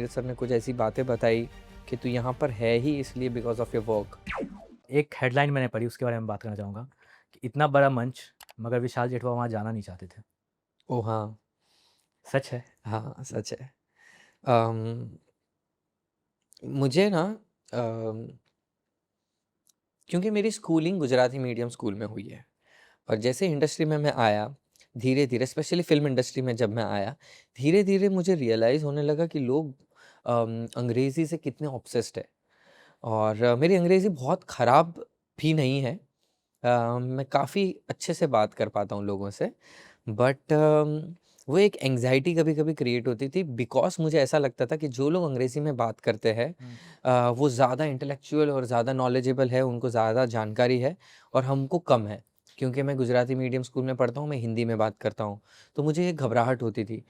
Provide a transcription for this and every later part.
Neeraj sir ने कुछ ऐसी बातें बताई कि तू यहाँ पर है ही इसलिए बिकॉज ऑफ योर वर्क। एक हेडलाइन मैंने पढ़ी, उसके बारे में बात करना चाहूँगा कि इतना बड़ा मंच मगर विशाल जेठवा वहाँ जाना नहीं चाहते थे। ओ हाँ, सच है। हाँ सच है। अम, मुझे ना क्योंकि मेरी स्कूलिंग गुजराती मीडियम स्कूल में हुई है और जैसे इंडस्ट्री में मैं आया, धीरे धीरे स्पेशली फिल्म इंडस्ट्री में जब मैं आया, धीरे धीरे मुझे रियलाइज़ होने लगा कि लोग अंग्रेज़ी से कितने ऑब्सेस्ड है। और मेरी अंग्रेज़ी बहुत ख़राब भी नहीं है। मैं काफ़ी अच्छे से बात कर पाता हूँ लोगों से, बट वो एक एंग्जायटी कभी-कभी क्रिएट होती थी बिकॉज़ मुझे ऐसा लगता था कि जो लोग अंग्रेज़ी में बात करते हैं वो ज़्यादा इंटेलेक्चुअल और ज़्यादा नॉलेजेबल है, उनको ज़्यादा जानकारी है और हमको कम है। क्योंकि मैं गुजराती मीडियम स्कूल में पढ़ता हूँ, मैं हिंदी में बात करता हूँ, तो मुझे ये घबराहट होती थी।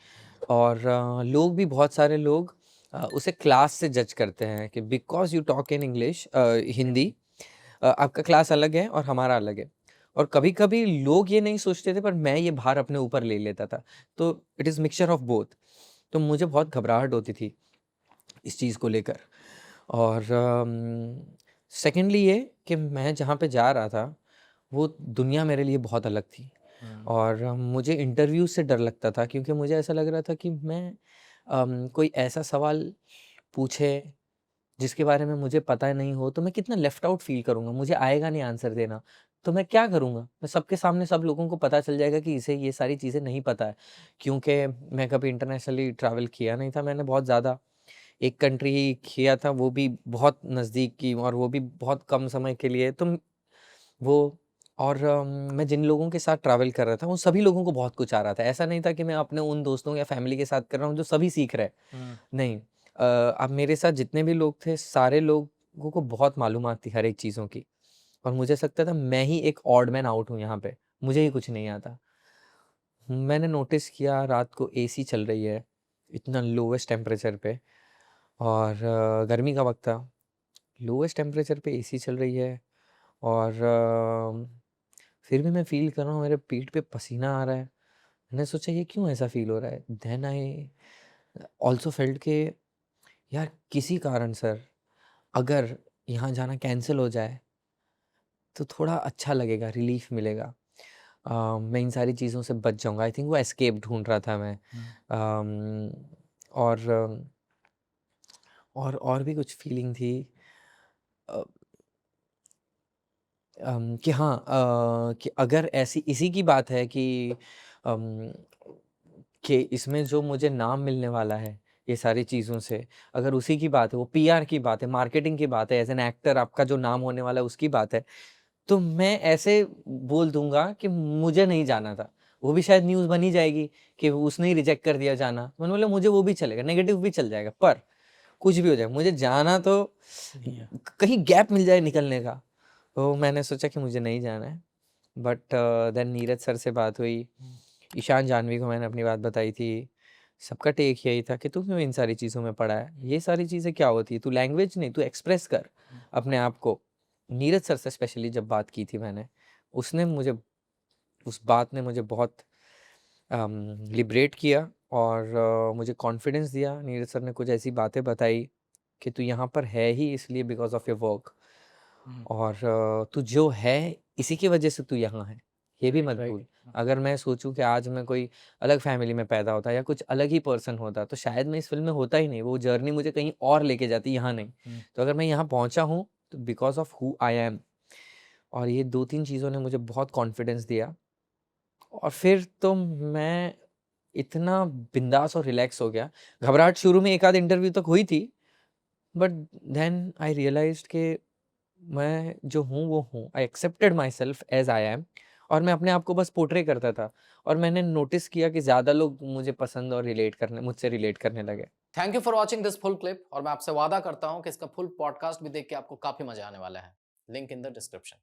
और लोग भी बहुत सारे लोग उसे क्लास से जज करते हैं कि because you talk in English Hindi, आपका क्लास अलग है और हमारा अलग है। और कभी-कभी लोग ये नहीं सोचते थे पर मैं ये भार अपने ऊपर ले लेता था। तो it is mixture of both. तो मुझे बहुत घबराहट होती थी इस चीज़ को लेकर। और सेकेंडली ये कि मैं जहाँ पे जा रहा था, वो दुनिया मेरे लिए बहुत अलग थी। और मुझे इंटरव्यू से डर लगता था क्योंकि मुझे ऐसा लग रहा था कि मैं कोई ऐसा सवाल पूछे जिसके बारे में मुझे पता नहीं हो तो मैं कितना लेफ्ट आउट फ़ील करूँगा, मुझे आएगा नहीं आंसर देना, तो मैं क्या करूँगा? मैं सबके सामने सब लोगों को पता चल जाएगा कि इसे ये सारी चीज़ें नहीं पता है। क्योंकि मैं कभी इंटरनेशनली ट्रैवल किया नहीं था, मैंने बहुत ज़्यादा एक कंट्री ही किया था, वो भी बहुत नज़दीक की और वो भी बहुत कम समय के लिए। तो वो और मैं जिन लोगों के साथ ट्रैवल कर रहा था, उन सभी लोगों को बहुत कुछ आ रहा था। ऐसा नहीं था कि मैं अपने उन दोस्तों या फैमिली के साथ कर रहा हूँ जो सभी सीख रहे हैं। नहीं, अब मेरे साथ जितने भी लोग थे, सारे लोगों को बहुत मालूमात थी हर एक चीज़ों की और मुझे ऐसा लगता था मैं ही एक ऑड मैन आउट हूँ यहाँ पे, मुझे ही कुछ नहीं आता। मैंने नोटिस किया रात को एसी चल रही है, इतना लोएस्ट टेम्परेचर पे और गर्मी का वक़्त था, लोएस्ट टेम्परेचर पे एसी चल रही है और फिर भी मैं फ़ील कर रहा हूँ मेरे पीठ पे पसीना आ रहा है। मैंने सोचा ये क्यों ऐसा फ़ील हो रहा है? देन आई ऑल्सो फेल्ट के यार किसी कारण सर अगर यहाँ जाना कैंसल हो जाए तो थोड़ा अच्छा लगेगा, रिलीफ़ मिलेगा। मैं इन सारी चीज़ों से बच जाऊँगा। आई थिंक वो एस्केप ढूँढ रहा था मैं। अम, और और भी कुछ फ़ीलिंग थी। अ, कि हाँ, कि अगर ऐसी इसी की बात है अम, कि इसमें जो मुझे नाम मिलने वाला है ये सारी चीज़ों से, अगर उसी की बात है, वो पीआर की बात है, मार्केटिंग की बात है, एज़ एन एक्टर आपका जो नाम होने वाला है उसकी बात है, तो मैं ऐसे बोल दूँगा कि मुझे नहीं जाना था। वो भी शायद न्यूज़ बन ही जाएगी कि उसने ही रिजेक्ट कर दिया जाना। मैंने बोला मुझे वो भी चलेगा, नेगेटिव भी चल जाएगा, पर कुछ भी हो जाए, मुझे जाना तो कहीं गैप मिल जाए निकलने का। तो मैंने सोचा कि मुझे नहीं जाना है। बट देन नीरज सर से बात हुई, ईशान जाह्नवी को मैंने अपनी बात बताई थी। सबका टेक यही था कि तू क्यों इन सारी चीज़ों में पड़ा है? ये सारी चीज़ें क्या होती है? तू लैंग्वेज नहीं, तू एक्सप्रेस कर अपने आप को। नीरज सर से स्पेशली जब बात की थी मैंने, उसने मुझे उस बात ने मुझे बहुत लिबरेट किया और मुझे कॉन्फिडेंस दिया। नीरज सर ने कुछ ऐसी बातें बताई कि तू यहाँ पर है ही इसलिए बिकॉज़ ऑफ योर वर्क और तू जो है इसी की वजह से तू यहाँ है, ये भी मत भूल। अगर मैं सोचूँ कि आज मैं कोई अलग फैमिली में पैदा होता या कुछ अलग ही पर्सन होता, तो शायद मैं इस फ़िल्म में होता ही नहीं, वो जर्नी मुझे कहीं और लेके जाती, यहाँ नहीं। तो अगर मैं यहाँ पहुँचा हूँ, तो because of who I am. और ये 2-3 चीज़ों ने मुझे बहुत कॉन्फिडेंस दिया और फिर तो मैं इतना बिंदास और रिलैक्स हो गया। घबराहट शुरू में 1 आध इंटरव्यू तक हुई थी, बट देन आई रियलाइज़्ड कि मैं जो हूँ वो हूँ। I accepted my self as I am और मैं अपने आप को बस पोर्ट्रे करता था और मैंने नोटिस किया कि ज़्यादा लोग मुझे पसंद और मुझसे रिलेट करने लगे। Thank you for watching this full clip और मैं आपसे वादा करता हूं कि इसका फुल पॉडकास्ट भी देख के आपको काफी मजा आने वाला है। Link in the description.